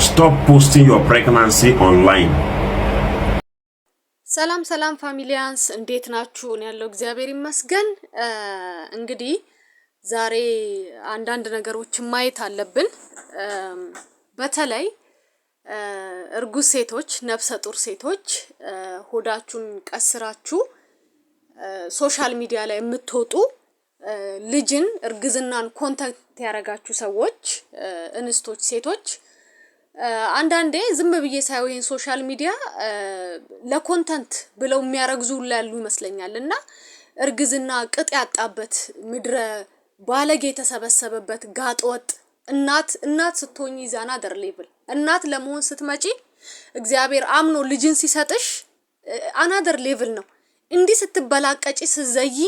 Stop posting your pregnancy online. ሰላም ፋሚሊያንስ እንዴት ናችሁ? እኔ ያለው እግዚአብሔር ይመስገን። እንግዲህ ዛሬ አንዳንድ ነገሮችን ማየት አለብን። በተለይ እርጉዝ ሴቶች፣ ነፍሰ ጡር ሴቶች ሆዳችሁን ቀስራችሁ ሶሻል ሚዲያ ላይ የምትወጡ ልጅን እርግዝናን ኮንታክት ያረጋችሁ ሰዎች፣ እንስቶች፣ ሴቶች አንዳንዴ ዝም ብዬ ሳይው ይሄን ሶሻል ሚዲያ ለኮንተንት ብለው የሚያረግዙ ያሉ ይመስለኛል። እና እርግዝና ቅጥ ያጣበት ምድረ ባለጌ የተሰበሰበበት ጋጠወጥ እናት ስትሆኚ ዛና ደር ሌቭል እናት ለመሆን ስትመጪ እግዚአብሔር አምኖ ልጅን ሲሰጥሽ አናደር ሌቭል ነው። እንዲህ ስትበላቀጪ ስዘይ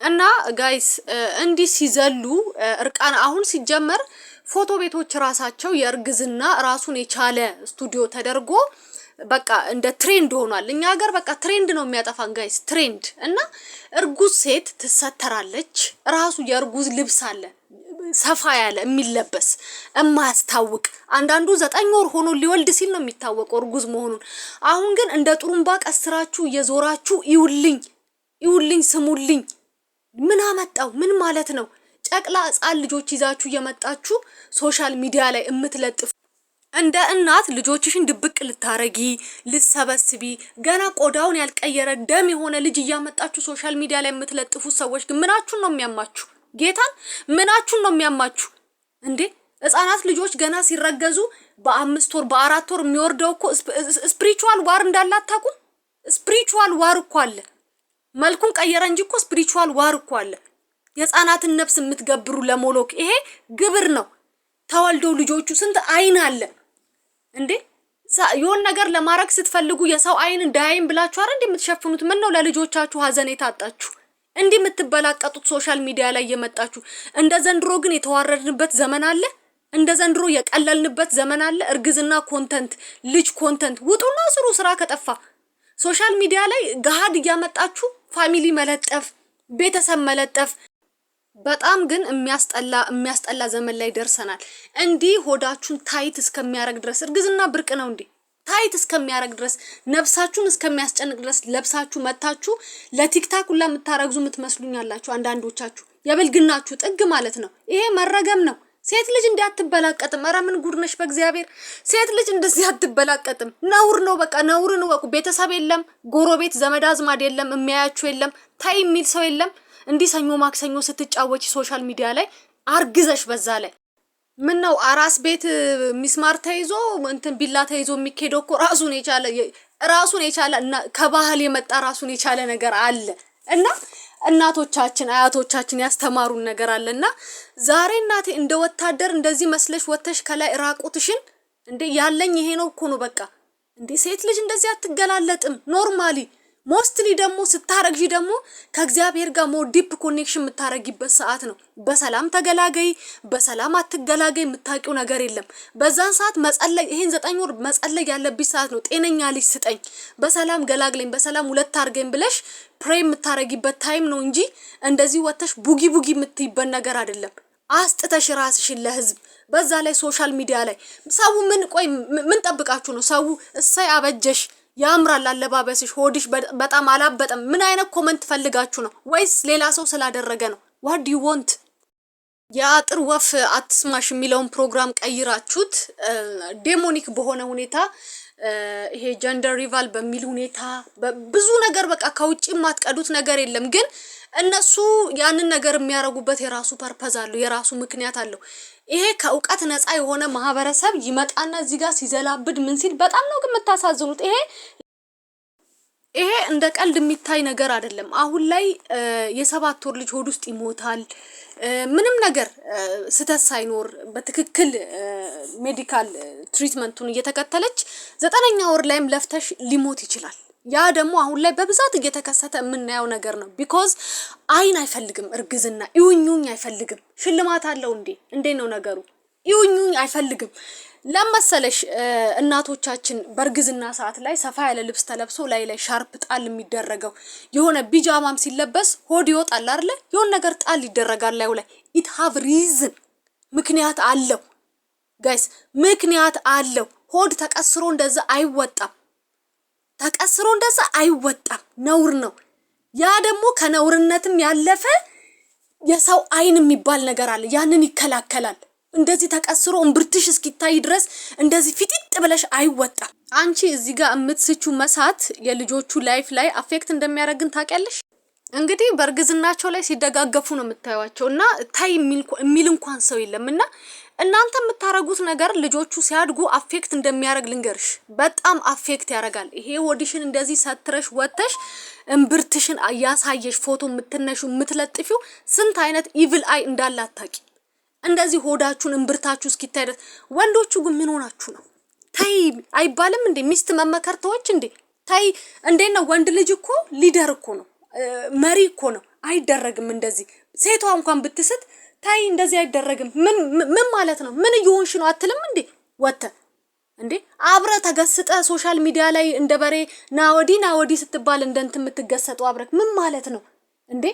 እና ጋይስ እንዲህ ሲዘሉ እርቃን አሁን ሲጀመር ፎቶ ቤቶች ራሳቸው የእርግዝና ራሱን የቻለ ስቱዲዮ ተደርጎ በቃ እንደ ትሬንድ ሆኗል። እኛ ሀገር በቃ ትሬንድ ነው የሚያጠፋን ጋይስ ትሬንድ። እና እርጉዝ ሴት ትሰተራለች። ራሱ የእርጉዝ ልብስ አለ ሰፋ ያለ የሚለበስ የማያስታውቅ አንዳንዱ 9 ወር ሆኖ ሊወልድ ሲል ነው የሚታወቀው እርጉዝ መሆኑን። አሁን ግን እንደ ጥሩምባ ቀስራችሁ እየዞራችሁ ይውልኝ ስሙልኝ። ምን አመጣው? ምን ማለት ነው? ጨቅላ ህጻን ልጆች ይዛችሁ እየመጣችሁ ሶሻል ሚዲያ ላይ እምትለጥፉ እንደ እናት ልጆችሽን ድብቅ ልታረጊ ልትሰበስቢ ገና ቆዳውን ያልቀየረ ደም የሆነ ልጅ እያመጣችሁ ሶሻል ሚዲያ ላይ የምትለጥፉ ሰዎች ግን ምናችሁን ነው የሚያማችሁ? ጌታን ምናችሁን ነው የሚያማችሁ እንዴ? ህጻናት ልጆች ገና ሲረገዙ በ5 ወር በ4 ወር የሚወርደው እኮ ስፒሪቹዋል ዋር እንዳላታቁ። ስፒሪቹዋል ዋር እኮ አለ። መልኩን ቀየረ እንጂ እኮ ስፒሪቹዋል ዋር እኮ አለ። የህፃናትን ነፍስ የምትገብሩ ለሞሎክ ይሄ ግብር ነው። ተወልደው ልጆቹ ስንት አይን አለ እንዴ? የሆነ ነገር ለማድረግ ስትፈልጉ የሰው አይን እንዳያይን ብላችሁ አይደል እንደምትሸፍኑት? ምን ነው ለልጆቻችሁ ሀዘኔታ አጣችሁ እንዴ የምትበላቀጡት ሶሻል ሚዲያ ላይ እየመጣችሁ? እንደ ዘንድሮ ግን የተዋረድንበት ዘመን አለ? እንደ ዘንድሮ የቀለልንበት ዘመን አለ? እርግዝና ኮንተንት፣ ልጅ ኮንተንት ውጡና ስሩ። ስራ ከጠፋ ሶሻል ሚዲያ ላይ ገሃድ እያመጣችሁ ፋሚሊ መለጠፍ፣ ቤተሰብ መለጠፍ። በጣም ግን የሚያስጠላ ዘመን ላይ ደርሰናል። እንዲህ ሆዳችሁን ታይት እስከሚያረግ ድረስ እርግዝና ብርቅ ነው እንዴ? ታይት እስከሚያረግ ድረስ ነፍሳችሁን እስከሚያስጨንቅ ድረስ ለብሳችሁ መታችሁ ለቲክታክ ሁላ የምታረግዙ የምትመስሉኛላችሁ አንዳንዶቻችሁ። የብልግናችሁ ጥግ ማለት ነው። ይሄ መረገም ነው። ሴት ልጅ እንዲያትበላቀጥም። ኧረ ምን ጉድ ነሽ በእግዚአብሔር! ሴት ልጅ እንደዚህ አትበላቀጥም። ነውር ነው፣ በቃ ነውር ነው። ቤተሰብ የለም፣ ጎረቤት ዘመድ አዝማድ የለም፣ የሚያያችሁ የለም፣ ታይ የሚል ሰው የለም። እንዲህ ሰኞ ማክሰኞ ስትጫወቺ ሶሻል ሚዲያ ላይ አርግዘሽ በዛ ላይ ምን ነው አራስ ቤት ሚስማር ተይዞ እንትን ቢላ ተይዞ የሚኬደው እኮ ራሱን የቻለ እና ከባህል የመጣ ራሱን የቻለ ነገር አለ። እና እናቶቻችን አያቶቻችን ያስተማሩን ነገር አለና ዛሬ እናቴ እንደ ወታደር እንደዚህ መስለሽ ወተሽ ከላይ ራቁትሽን እንዴ ያለኝ ይሄ ነው እኮ ነው በቃ። እንዴ ሴት ልጅ እንደዚህ አትገላለጥም ኖርማሊ። ሞስትሊ ደግሞ ስታረግጂ ደግሞ ከእግዚአብሔር ጋር ሞር ዲፕ ኮኔክሽን የምታረጊበት ሰዓት ነው። በሰላም ተገላገይ፣ በሰላም አትገላገይ የምታውቂው ነገር የለም። በዛን ሰዓት መጸለይ፣ ይሄን 9 ወር መጸለይ ያለብሽ ሰዓት ነው። ጤነኛ ልጅ ስጠኝ፣ በሰላም ገላግለኝ፣ በሰላም ሁለት አርገኝ ብለሽ ፕሬይ የምታረጊበት ታይም ነው እንጂ እንደዚህ ወተሽ ቡጊ የምትይበት ነገር አይደለም። አስጥተሽ ራስሽን ለህዝብ በዛ ላይ ሶሻል ሚዲያ ላይ ሰው ምን ጠብቃችሁ ነው? ሰው እሰይ አበጀሽ ያምራል አለባበስሽ ሆድሽ በጣም አላበጠም ምን አይነት ኮሜንት ፈልጋችሁ ነው? ወይስ ሌላ ሰው ስላደረገ ነው? what do you want? የአጥር ወፍ አትስማሽ የሚለውን ፕሮግራም ቀይራችሁት ዴሞኒክ በሆነ ሁኔታ ይሄ ጀንደር ሪቫል በሚል ሁኔታ ብዙ ነገር በቃ ከውጪ ማትቀዱት ነገር የለም። ግን እነሱ ያንን ነገር የሚያረጉበት የራሱ ፐርፐዝ አለው፣ የራሱ ምክንያት አለው። ይሄ ከእውቀት ነፃ የሆነ ማህበረሰብ ይመጣና እዚህ ጋር ሲዘላብድ ምን ሲል በጣም ነው ግን የምታሳዝኑት። ይሄ እንደ ቀልድ የሚታይ ነገር አይደለም። አሁን ላይ የ7 ወር ልጅ ሆድ ውስጥ ይሞታል ምንም ነገር ስተት ሳይኖር በትክክል ሜዲካል ትሪትመንቱን እየተከተለች 9ኛ ወር ላይም ለፍተሽ ሊሞት ይችላል። ያ ደግሞ አሁን ላይ በብዛት እየተከሰተ የምናየው ነገር ነው። ቢኮዝ አይን አይፈልግም እርግዝና፣ ይውኙኝ አይፈልግም። ሽልማት አለው እንዴ ነው ነገሩ። ይውኙኝ አይፈልግም። ለመሰለሽ እናቶቻችን በእርግዝና ሰዓት ላይ ሰፋ ያለ ልብስ ተለብሶ ላይ ሻርፕ ጣል የሚደረገው የሆነ ቢጃማም ሲለበስ ሆድ ይወጣል አይደል? የሆነ ነገር ጣል ይደረጋል ላይ ኢት ሃቭ ሪዝን ምክንያት አለው። ጋይስ ምክንያት አለው። ሆድ ተቀስሮ እንደዛ አይወጣም። ተቀስሮ እንደዛ አይወጣም፣ ነውር ነው። ያ ደግሞ ከነውርነትም ያለፈ የሰው አይን የሚባል ነገር አለ፣ ያንን ይከላከላል። እንደዚህ ተቀስሮ እምብርትሽ እስኪታይ ድረስ እንደዚህ ፊጢጥ ብለሽ አይወጣም። አንቺ እዚህ ጋር የምትስቹ መሳት የልጆቹ ላይፍ ላይ አፌክት እንደሚያደርግን ታውቂያለሽ። እንግዲህ በእርግዝናቸው ላይ ሲደጋገፉ ነው የምታዩዋቸው እና ታይ የሚል እንኳን ሰው የለምና እናንተ የምታረጉት ነገር ልጆቹ ሲያድጉ አፌክት እንደሚያደርግ ልንገርሽ። በጣም አፌክት ያደርጋል። ይሄ ሆድሽን እንደዚህ ሰትረሽ ወተሽ እምብርትሽን ያሳየሽ ፎቶ የምትነሹ የምትለጥፊው ስንት አይነት ኢቪል አይ እንዳለ አታቂ። እንደዚህ ሆዳችሁን እምብርታችሁ እስኪታይ ድረስ። ወንዶቹ ግን ምን ሆናችሁ ነው? ታይ አይባልም እንዴ? ሚስት መመከር ተወች እንዴ? ታይ እንዴት ነው? ወንድ ልጅ እኮ ሊደር እኮ ነው፣ መሪ እኮ ነው። አይደረግም እንደዚህ። ሴቷ እንኳን ብትስት ታይ እንደዚህ አይደረግም። ምን ማለት ነው? ምን እየሆንሽ ነው አትልም እንዴ? ወተ እንዴ አብረ ተገስጠ ሶሻል ሚዲያ ላይ እንደ በሬ ናወዲ ስትባል እንደንት የምትገሰጡ አብረክ ምን ማለት ነው እንዴ?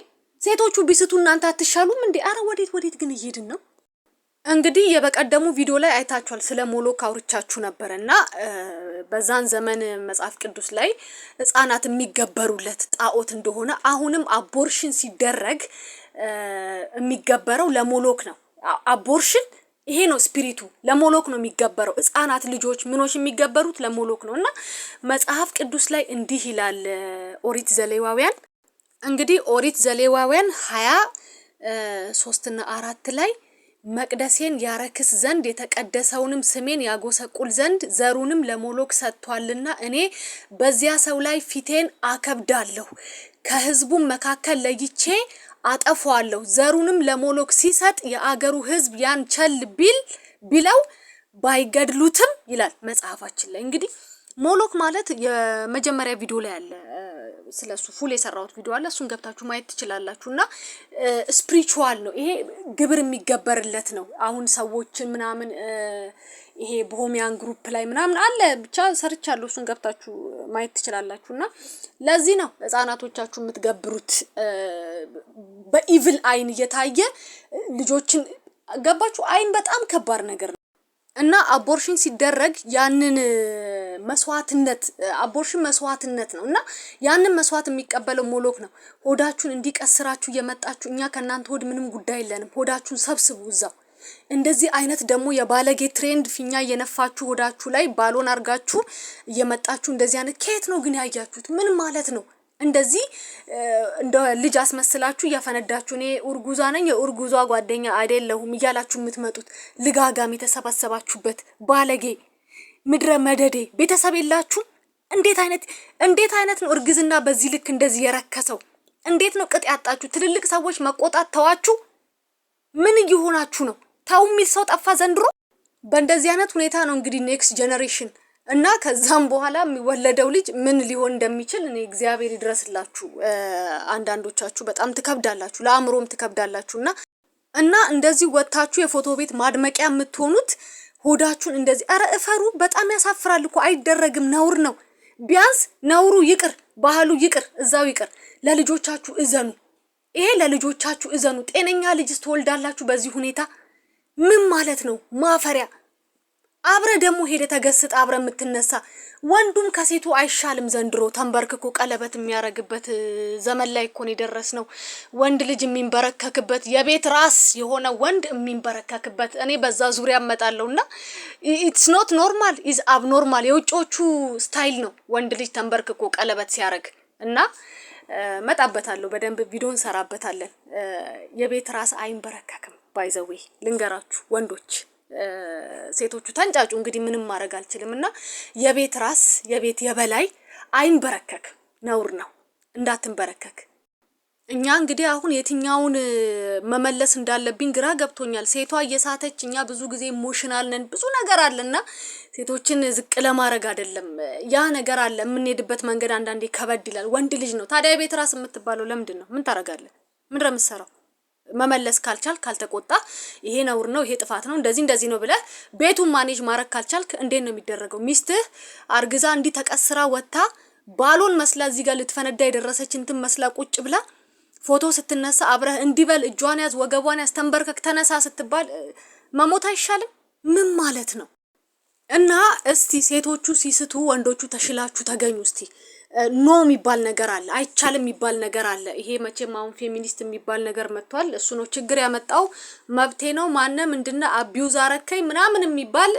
ሴቶቹ ቢስቱ እናንተ አትሻሉም እንዴ? አረ ወዴት ግን እየሄድን ነው? እንግዲህ የበቀደሙ ቪዲዮ ላይ አይታችኋል። ስለ ሞሎክ አውርቻችሁ ነበርና በዛን ዘመን መጽሐፍ ቅዱስ ላይ ህፃናት የሚገበሩለት ጣዖት እንደሆነ አሁንም አቦርሽን ሲደረግ የሚገበረው ለሞሎክ ነው። አቦርሽን ይሄ ነው ስፒሪቱ፣ ለሞሎክ ነው የሚገበረው። ህፃናት ልጆች ምኖች የሚገበሩት ለሞሎክ ነው። እና መጽሐፍ ቅዱስ ላይ እንዲህ ይላል ኦሪት ዘሌዋውያን እንግዲህ ኦሪት ዘሌዋውያን 23 እና 4 ላይ መቅደሴን ያረክስ ዘንድ የተቀደሰውንም ስሜን ያጎሰቁል ዘንድ ዘሩንም ለሞሎክ ሰጥቷልና እኔ በዚያ ሰው ላይ ፊቴን አከብዳለሁ፣ ከህዝቡም መካከል ለይቼ አጠፋዋለሁ። ዘሩንም ለሞሎክ ሲሰጥ የአገሩ ህዝብ ያን ቸል ቢለው ባይገድሉትም ይላል መጽሐፋችን ላይ። እንግዲህ ሞሎክ ማለት የመጀመሪያ ቪዲዮ ላይ አለ፣ ስለሱ ፉል የሰራሁት ቪዲዮ አለ፣ እሱን ገብታችሁ ማየት ትችላላችሁና ስፒሪቹዋል ነው። ይሄ ግብር የሚገበርለት ነው። አሁን ሰዎችን ምናምን ይሄ ቦሄሚያን ግሩፕ ላይ ምናምን አለ፣ ብቻ ሰርቻለሁ፣ እሱን ገብታችሁ ማየት ትችላላችሁና ለዚህ ነው ህፃናቶቻችሁ የምትገብሩት በኢቪል አይን እየታየ ልጆችን ገባችሁ። አይን በጣም ከባድ ነገር ነው እና አቦርሽን ሲደረግ ያንን መስዋዕትነት አቦርሽን መስዋዕትነት ነው እና ያንን መስዋዕት የሚቀበለው ሞሎክ ነው። ሆዳችሁን እንዲቀስራችሁ እየመጣችሁ እኛ ከናንተ ሆድ ምንም ጉዳይ የለንም፣ ሆዳችሁን ሰብስቡ እዛው። እንደዚህ አይነት ደግሞ የባለጌ ትሬንድ ፊኛ እየነፋችሁ ሆዳችሁ ላይ ባሎን አርጋችሁ እየመጣችሁ እንደዚህ አይነት ከየት ነው ግን ያያችሁት? ምን ማለት ነው? እንደዚህ እንደ ልጅ አስመስላችሁ እያፈነዳችሁ እኔ ኡርጉዛ ነኝ የኡርጉዟ ጓደኛ አይደለሁም እያላችሁ የምትመጡት ልጋጋም የተሰባሰባችሁበት ባለጌ ምድረ መደዴ ቤተሰብ የላችሁም። እንዴት አይነት ነው እርግዝና በዚህ ልክ እንደዚህ የረከሰው? እንዴት ነው ቅጥ ያጣችሁ? ትልልቅ ሰዎች መቆጣት ተዋችሁ። ምን እየሆናችሁ ነው? ታው የሚል ሰው ጠፋ ዘንድሮ። በእንደዚህ አይነት ሁኔታ ነው እንግዲህ ኔክስት ጀነሬሽን እና ከዛም በኋላ የሚወለደው ልጅ ምን ሊሆን እንደሚችል እኔ እግዚአብሔር ይድረስላችሁ። አንዳንዶቻችሁ በጣም ትከብዳላችሁ፣ ለአእምሮም ትከብዳላችሁና እንደዚህ ወጣችሁ የፎቶ ቤት ማድመቂያ የምትሆኑት ሆዳችሁን እንደዚህ አረ እፈሩ። በጣም ያሳፍራል እኮ አይደረግም፣ ነውር ነው። ቢያንስ ነውሩ ይቅር፣ ባህሉ ይቅር፣ እዛው ይቅር። ለልጆቻችሁ እዘኑ። ይሄ ለልጆቻችሁ እዘኑ። ጤነኛ ልጅ ትወልዳላችሁ በዚህ ሁኔታ ምን ማለት ነው? ማፈሪያ። አብረ ደግሞ ሄደ ተገስጥ አብረ የምትነሳ ወንዱም ከሴቱ አይሻልም። ዘንድሮ ተንበርክኮ ቀለበት የሚያረግበት ዘመን ላይ እኮ ነው የደረስነው። ወንድ ልጅ የሚንበረከክበት የቤት ራስ የሆነ ወንድ የሚንበረከክበት እኔ በዛ ዙሪያ እመጣለሁና ኢትስ ኖት ኖርማል ኢዝ አብኖርማል። የውጮቹ ስታይል ነው ወንድ ልጅ ተንበርክኮ ቀለበት ሲያረግ እና መጣበታለሁ። በደንብ ቪዲዮ እንሰራበታለን። የቤት ራስ አይንበረከክም። ባይዘዌ ልንገራችሁ ወንዶች፣ ሴቶቹ ተንጫጩ እንግዲህ ምንም ማድረግ አልችልምና የቤት ራስ የቤት የበላይ አይንበረከክ፣ ነውር ነው፣ እንዳትንበረከክ። እኛ እንግዲህ አሁን የትኛውን መመለስ እንዳለብኝ ግራ ገብቶኛል። ሴቷ እየሳተች እኛ ብዙ ጊዜ ኢሞሽናል ነን፣ ብዙ ነገር አለና ሴቶችን ዝቅ ለማድረግ አይደለም፣ ያ ነገር አለ። የምንሄድበት መንገድ አንዳንዴ ከበድ ይላል። ወንድ ልጅ ነው ታዲያ የቤት ራስ የምትባለው ለምንድን ነው? ምን ታረጋለህ? ምንድነው የምትሰራው? መመለስ ካልቻል ካልተቆጣ ይሄ ነውር ነው፣ ይሄ ጥፋት ነው፣ እንደዚህ ነው ብለህ ቤቱን ማኔጅ ማድረግ ካልቻልክ እንዴት ነው የሚደረገው? ሚስትህ አርግዛ እንዲህ ተቀስራ ወጣ ባሎን መስላ እዚህ ጋር ልትፈነዳ የደረሰች እንትን መስላ ቁጭ ብላ ፎቶ ስትነሳ አብረህ እንዲበል እጇን ያዝ ወገቧን ያዝ ተንበርከክ ተነሳ ስትባል መሞት አይሻልም? ምን ማለት ነው? እና እስቲ ሴቶቹ ሲስቱ ወንዶቹ ተሽላችሁ ተገኙ እስቲ። ኖ የሚባል ነገር አለ፣ አይቻልም የሚባል ነገር አለ። ይሄ መቼም አሁን ፌሚኒስት የሚባል ነገር መጥቷል። እሱ ነው ችግር ያመጣው። መብቴ ነው ማነ ምንድነው አቢዩዝ አረከኝ ምናምን የሚባል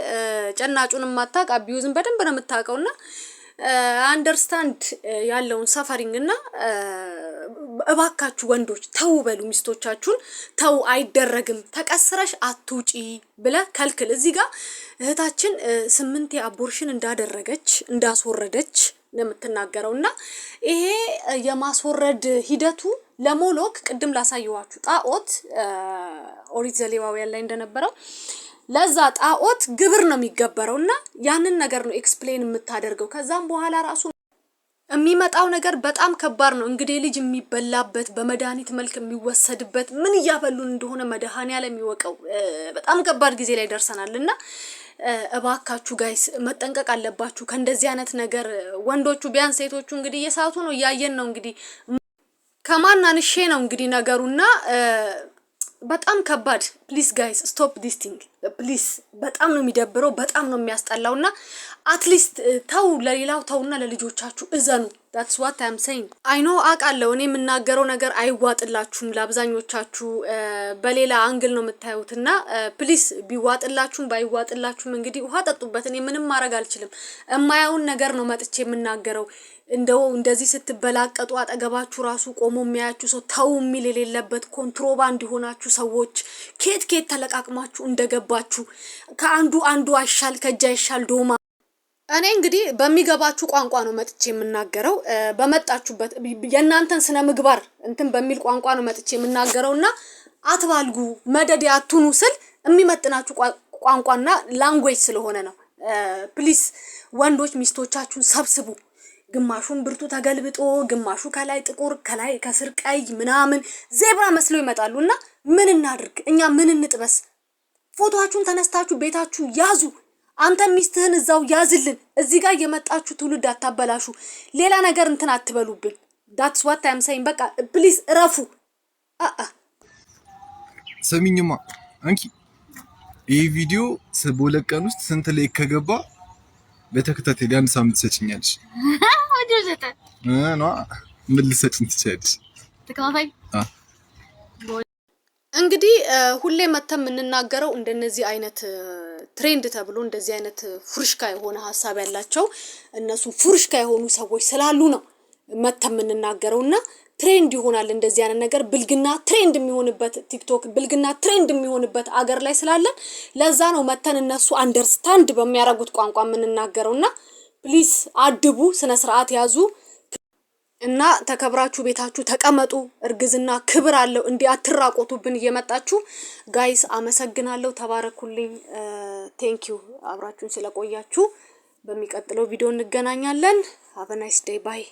ጨናጩን ማታቅ አቢዩዝን በደንብ ነው የምታውቀውና አንደርስታንድ ያለውን ሰፈሪንግ እና እባካችሁ ወንዶች ተው በሉ ሚስቶቻችሁን። ተው አይደረግም፣ ተቀስረሽ አትውጪ ብለ ከልክል። እዚህ ጋር እህታችን 8 አቦርሽን እንዳደረገች እንዳስወረደች ነው የምትናገረውና ይሄ የማስወረድ ሂደቱ ለሞሎክ ቅድም ላሳየዋችሁ ጣዖት ኦሪት ዘሌዋውያን ላይ እንደነበረው ለዛ ጣዖት ግብር ነው የሚገበረውና ያንን ነገር ነው ኤክስፕሌን የምታደርገው። ከዛም በኋላ ራሱ የሚመጣው ነገር በጣም ከባድ ነው። እንግዲህ ልጅ የሚበላበት በመድኃኒት መልክ የሚወሰድበት ምን እያበሉን እንደሆነ መድኃኒዓለም የሚወቀው በጣም ከባድ ጊዜ ላይ ደርሰናልና እባካችሁ ጋይስ መጠንቀቅ አለባችሁ ከእንደዚህ አይነት ነገር። ወንዶቹ ቢያንስ ሴቶቹ እንግዲህ እየሳቱ ነው እያየን ነው እንግዲህ ከማናንሼ ነው እንግዲህ ነገሩና በጣም ከባድ። ፕሊዝ ጋይስ ስቶፕ ዲስ ቲንግ ፕሊዝ። በጣም ነው የሚደብረው፣ በጣም ነው የሚያስጠላውና አትሊስት ተው፣ ለሌላው ተውና ለልጆቻችሁ እዘኑ። that's what I'm saying። I know አቃለው እኔ የምናገረው ነገር አይዋጥላችሁም ለአብዛኞቻችሁ በሌላ አንግል ነው የምታዩትና ፕሊዝ ቢዋጥላችሁም ባይዋጥላችሁም እንግዲህ ውሃ ጠጡበት። እኔ ምንም ማድረግ አልችልም። እማያውን ነገር ነው መጥቼ የምናገረው። እንደው እንደዚህ ስትበላቀጡ አጠገባችሁ ራሱ ቆሞ የሚያያችሁ ሰው ተው የሚል የሌለበት ኮንትሮባንድ ሆናችሁ ሰዎች ኬት ተለቃቅማችሁ እንደገባችሁ ከአንዱ አይሻል ከጃ አይሻል ዶማ። እኔ እንግዲህ በሚገባችሁ ቋንቋ ነው መጥቼ የምናገረው። በመጣችሁበት የእናንተን ስነ ምግባር እንትን በሚል ቋንቋ ነው መጥቼ የምናገረውና አትባልጉ መደድ አትኑ ስል የሚመጥናችሁ ቋንቋና ላንጉዌጅ ስለሆነ ነው። ፕሊዝ ወንዶች ሚስቶቻችሁን ሰብስቡ። ግማሹን ብርቱ ተገልብጦ ግማሹ ከላይ ጥቁር ከላይ ከስር ቀይ ምናምን ዜብራ መስለው ይመጣሉና ምን እናድርግ እኛ? ምን እንጥበስ? ፎቶአችሁን ተነስታችሁ ቤታችሁ ያዙ። አንተ ሚስትህን እዛው ያዝልን። እዚህ ጋር የመጣችሁ ትውልድ አታበላሹ። ሌላ ነገር እንትን አትበሉብን። that's what I'm saying። በቃ ፕሊዝ እረፉ። ሰሚኝማ አንቺ ይሄ ቪዲዮ በሁለት ቀን ውስጥ ስንት ላይ ከገባ በተከታታይ አንድ ሳምንት ትሰጪኛለሽ? ነው ምን ልሰጪኝ ትችያለሽ? ተከፋፋይ እንግዲህ ሁሌ መተም የምንናገረው እንደነዚህ አይነት ትሬንድ ተብሎ እንደዚህ አይነት ፉርሽካ የሆነ ሐሳብ ያላቸው እነሱ ፉርሽካ የሆኑ ሰዎች ስላሉ ነው መተም የምንናገረውና ትሬንድ ይሆናል እንደዚህ አይነት ነገር። ብልግና ትሬንድ የሚሆንበት ቲክቶክ ብልግና ትሬንድ የሚሆንበት አገር ላይ ስላለን ለዛ ነው መተን እነሱ አንደርስታንድ በሚያረጉት ቋንቋ የምንናገረውና ፕሊዝ አድቡ፣ ስነ ስርዓት ያዙ እና ተከብራችሁ ቤታችሁ ተቀመጡ። እርግዝና ክብር አለው። እንዴ አትራቆቱብን እየመጣችሁ ጋይስ። አመሰግናለሁ። ተባረኩልኝ። ቴንኪው አብራችሁን ስለቆያችሁ። በሚቀጥለው ቪዲዮ እንገናኛለን። ሃቭ አ ናይስ ዴይ ባይ